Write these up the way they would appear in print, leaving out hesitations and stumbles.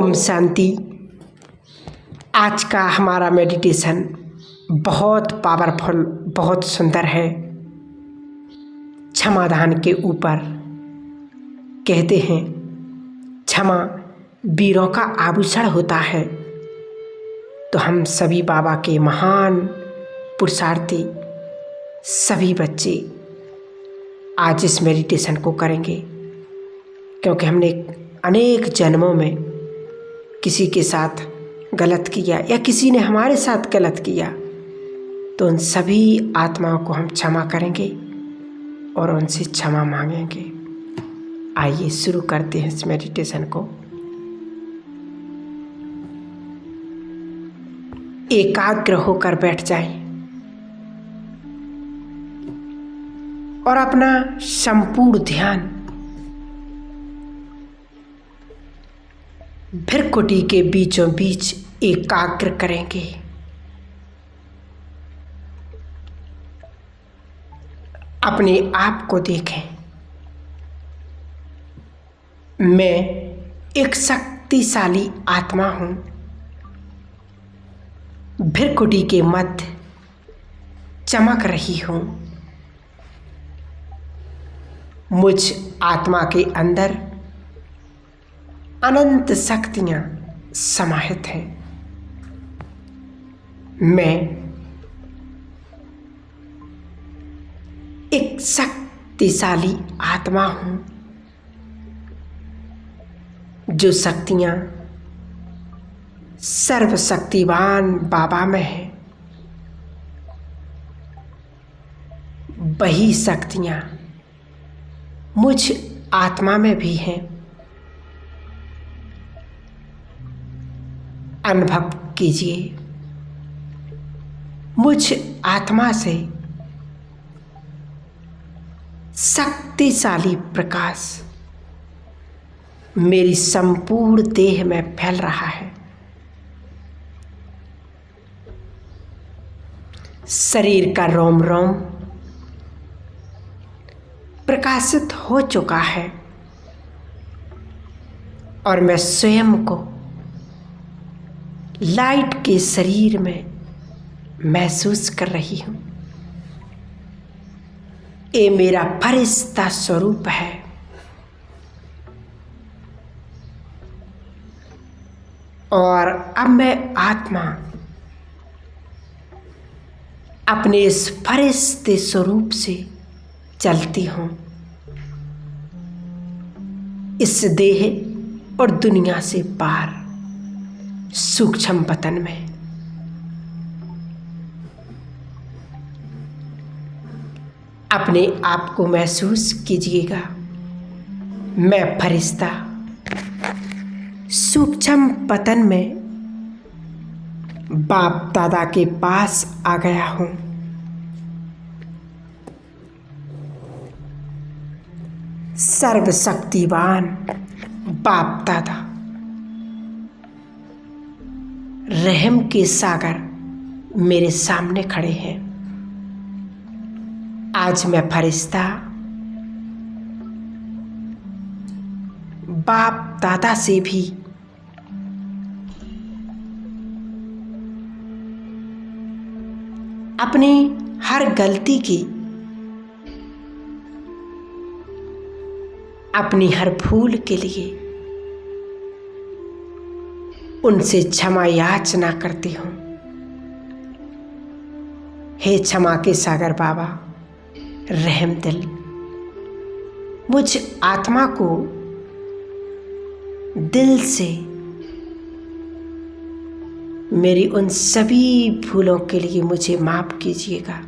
ओम शांति। आज का हमारा मेडिटेशन बहुत पावरफुल, बहुत सुंदर है। क्षमादान के ऊपर कहते हैं क्षमा वीरों का आभूषण होता है। तो हम सभी बाबा के महान पुरुषार्थी सभी बच्चे आज इस मेडिटेशन को करेंगे, क्योंकि हमने अनेक जन्मों में किसी के साथ गलत किया या किसी ने हमारे साथ गलत किया, तो उन सभी आत्माओं को हम क्षमा करेंगे और उनसे क्षमा मांगेंगे। आइए शुरू करते हैं इस मेडिटेशन को। एकाग्र होकर बैठ जाएं और अपना संपूर्ण ध्यान भृकुटी के बीचों बीच एकाग्र करेंगे। अपने आप को देखें। मैं एक शक्तिशाली आत्मा हूं। भृकुटी के मध्य चमक रही हूं। मुझ आत्मा के अंदर अनंत शक्तियां समाहित हैं। मैं एक शक्तिशाली आत्मा हूं। जो शक्तियां सर्वशक्तिवान बाबा में है, वही शक्तियां मुझ आत्मा में भी हैं। अनुभव कीजिए, मुझ आत्मा से शक्तिशाली प्रकाश मेरी संपूर्ण देह में फैल रहा है। शरीर का रोम रोम प्रकाशित हो चुका है और मैं स्वयं को लाइट के शरीर में महसूस कर रही हूं। ये मेरा फरिश्ता स्वरूप है। और अब मैं आत्मा अपने इस फरिश्ते स्वरूप से चलती हूं, इस देह और दुनिया से पार सूक्ष्म वतन में। अपने आप को महसूस कीजिएगा। मैं फरिश्ता सूक्ष्म पतन में बाप दादा के पास आ गया हूं। सर्वशक्तिवान बाप दादा रहम के सागर मेरे सामने खड़े हैं। आज मैं फरिश्ता बाप दादा से भी अपनी हर गलती की, अपनी हर भूल के लिए उनसे क्षमा याचना करती हूं। हे क्षमा के सागर बाबा, रहम दिल, मुझ आत्मा को दिल से मेरी उन सभी भूलों के लिए मुझे माफ कीजिएगा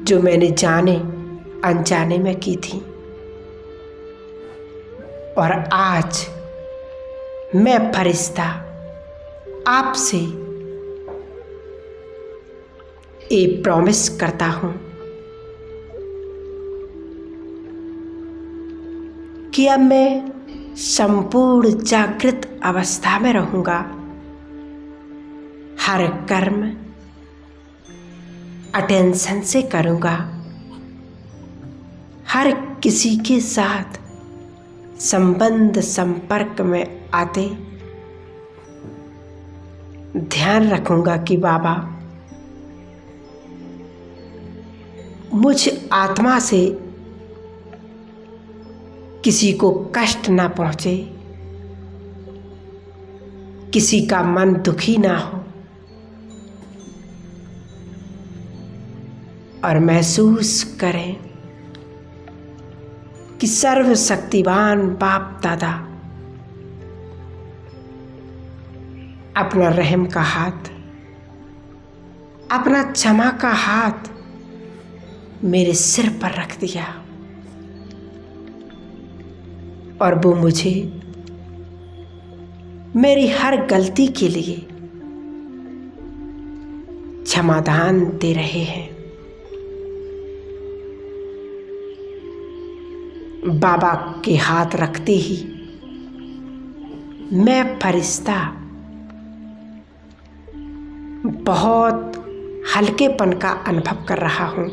जो मैंने जाने अनजाने में की थी। और आज मैं फरिश्ता आपसे ये प्रॉमिस करता हूं कि अब मैं संपूर्ण जागृत अवस्था में रहूंगा। हर कर्म अटेंशन से करूंगा। हर किसी के साथ संबंध संपर्क में आते ध्यान रखूंगा कि बाबा मुझ आत्मा से किसी को कष्ट ना पहुंचे, किसी का मन दुखी ना हो, और महसूस करें कि सर्वशक्तिवान बाप दादा अपना रहम का हाथ, अपना क्षमा का हाथ मेरे सिर पर रख दिया और वो मुझे मेरी हर गलती के लिए क्षमादान दे रहे हैं। बाबा के हाथ रखते ही मैं फरिश्ता बहुत हल्केपन का अनुभव कर रहा हूं।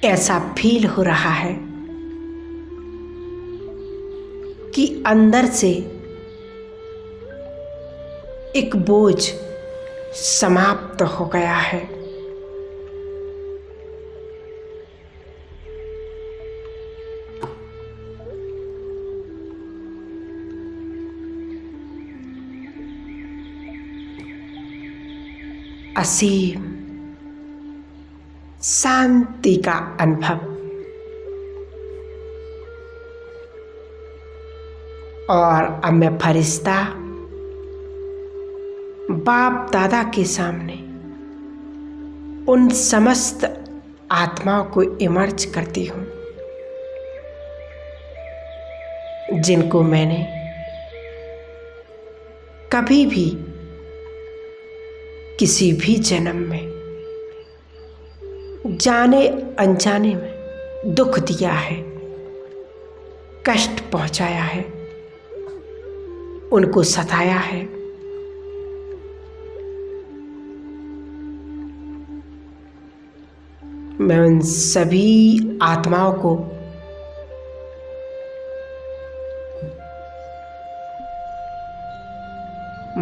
ऐसा फील हो रहा है कि अंदर से एक बोझ समाप्त हो गया है। असीम शांति का अनुभव और अब मैं फरिश्ता बाप दादा के सामने उन समस्त आत्माओं को इमर्ज करती हूँ जिनको मैंने कभी भी किसी भी जन्म में जाने अनजाने में दुख दिया है, कष्ट पहुंचाया है, उनको सताया है। मैं उन सभी आत्माओं को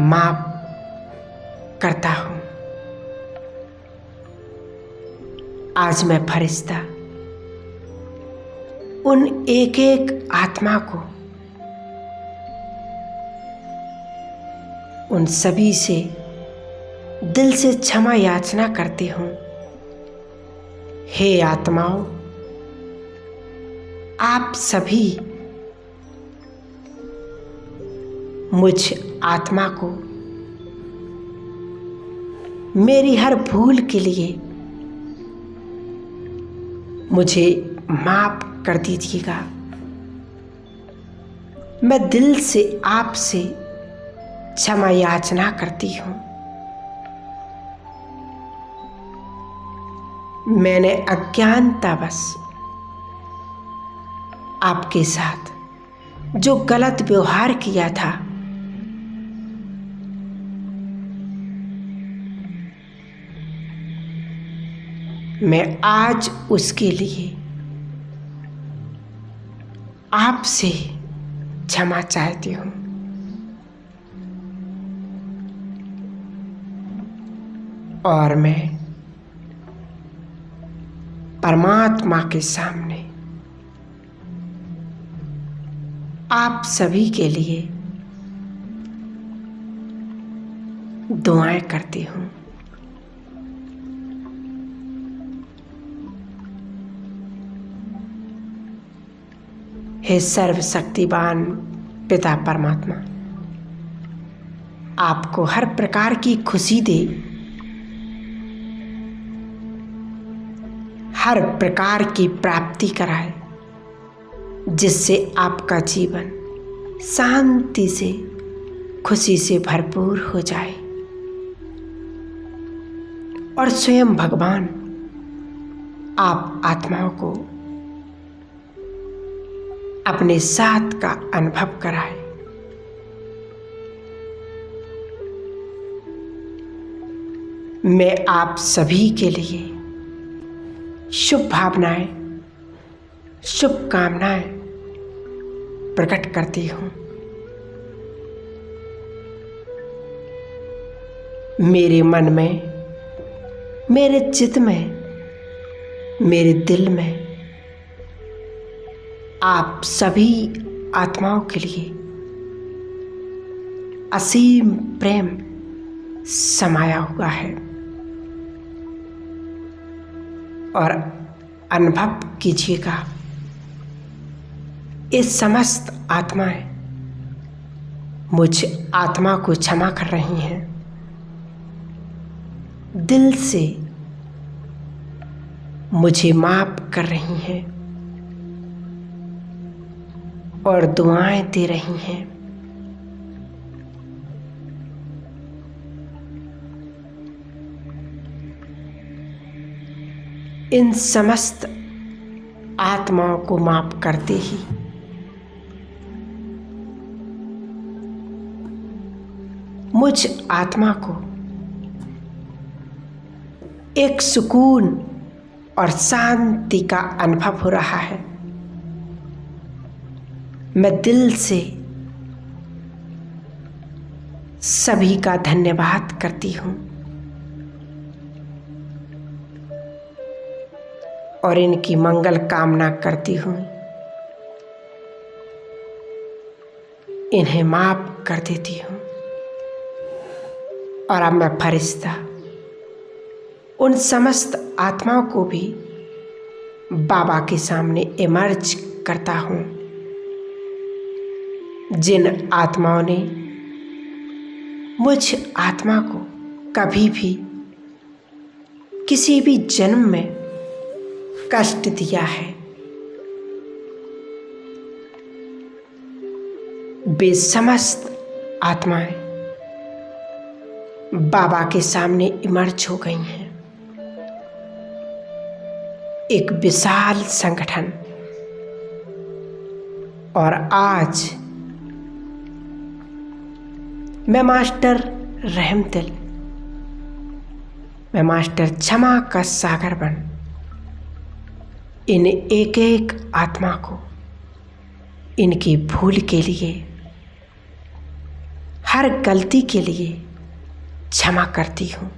माफ करता हूं। आज मैं फरिश्ता उन एक एक आत्मा को उन सभी से दिल से क्षमा याचना करती हूं। हे आत्माओं, आप सभी मुझ आत्मा को मेरी हर भूल के लिए मुझे माफ कर दीजिएगा। मैं दिल से आपसे क्षमा याचना करती हूँ। मैंने अज्ञानतावश आपके साथ जो गलत व्यवहार किया था, मैं आज उसके लिए आपसे क्षमा चाहती हूँ। और मैं परमात्मा के सामने आप सभी के लिए दुआएं करती हूँ। हे सर्वशक्तिवान पिता परमात्मा, आपको हर प्रकार की खुशी दे, हर प्रकार की प्राप्ति कराए, जिससे आपका जीवन शांति से खुशी से भरपूर हो जाए और स्वयं भगवान आप आत्माओं को अपने साथ का अनुभव कराए। मैं आप सभी के लिए शुभ भावनाएं, शुभकामनाएं प्रकट करती हूँ। मेरे मन में, मेरे चित्त में, मेरे दिल में आप सभी आत्माओं के लिए असीम प्रेम समाया हुआ है और अनुभव कीजिएगा, ये समस्त आत्माएं मुझ आत्मा को क्षमा कर रही हैं, दिल से मुझे माफ कर रही हैं और दुआएं दे रही हैं। इन समस्त आत्माओं को माफ करते ही मुझ आत्मा को एक सुकून और शांति का अनुभव हो रहा है। मैं दिल से सभी का धन्यवाद करती हूँ और इनकी मंगल कामना करती हूँ। इन्हें माफ कर देती हूँ और अब मैं फरिश्ता उन समस्त आत्माओं को भी बाबा के सामने इमर्ज करता हूँ, जिन आत्माओं ने मुझ आत्मा को कभी भी किसी भी जन्म में कष्ट दिया है। वे समस्त आत्माएं बाबा के सामने इमर्ज हो गई हैं। एक विशाल संगठन, और आज मैं मास्टर रहमदिल, मैं मास्टर क्षमा का सागर बन इन एक एक आत्मा को इनकी भूल के लिए, हर गलती के लिए क्षमा करती हूँ।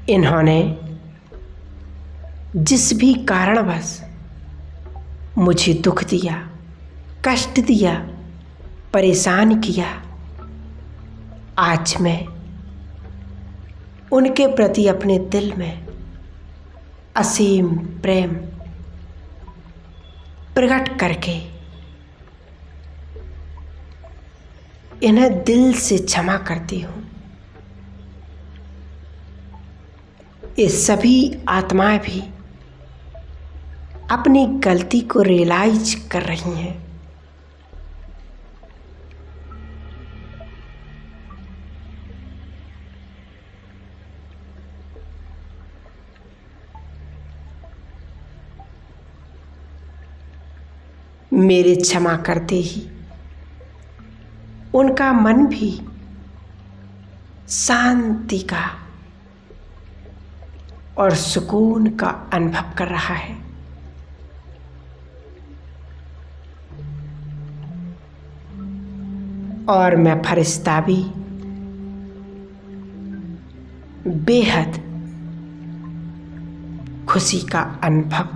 इन्होंने जिस भी कारणवश मुझे दुख दिया, कष्ट दिया, परेशान किया, आज मैं उनके प्रति अपने दिल में असीम प्रेम प्रकट करके इन्हें दिल से क्षमा करती हूँ। ये सभी आत्माएं भी अपनी गलती को रियलाइज कर रही हैं। मेरे क्षमा करते ही उनका मन भी शांति का और सुकून का अनुभव कर रहा है। और मैं फरिश्ता भी बेहद खुशी का अनुभव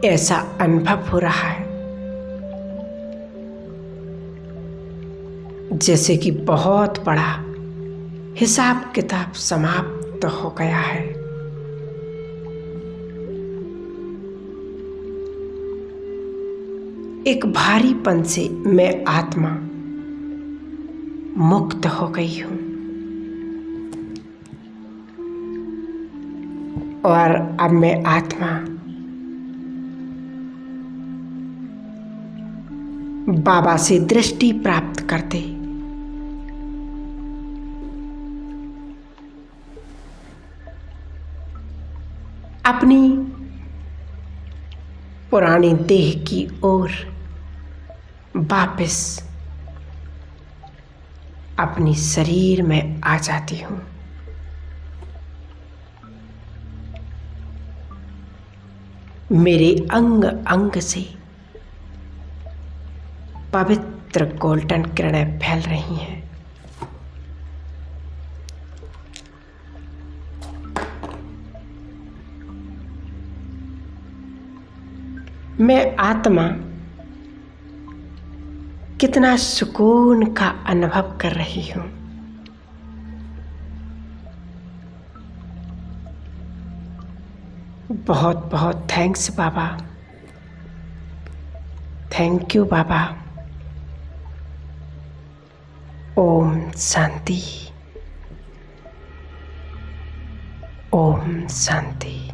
ऐसा अनुभव हो रहा है जैसे कि बहुत बड़ा हिसाब किताब समाप्त हो गया है। एक भारीपन से मैं आत्मा मुक्त हो गई हूँ और अब मैं आत्मा बाबा से दृष्टि प्राप्त करते अपनी पुरानी देह की ओर वापस अपनी शरीर में आ जाती हूँ। मेरे अंग अंग से पवित्र गोल्डन किरणें फैल रही हैं। मैं आत्मा कितना सुकून का अनुभव कर रही हूँ। बहुत बहुत thanks Baba. Thank you Baba. ओम शांति। ओम शांति।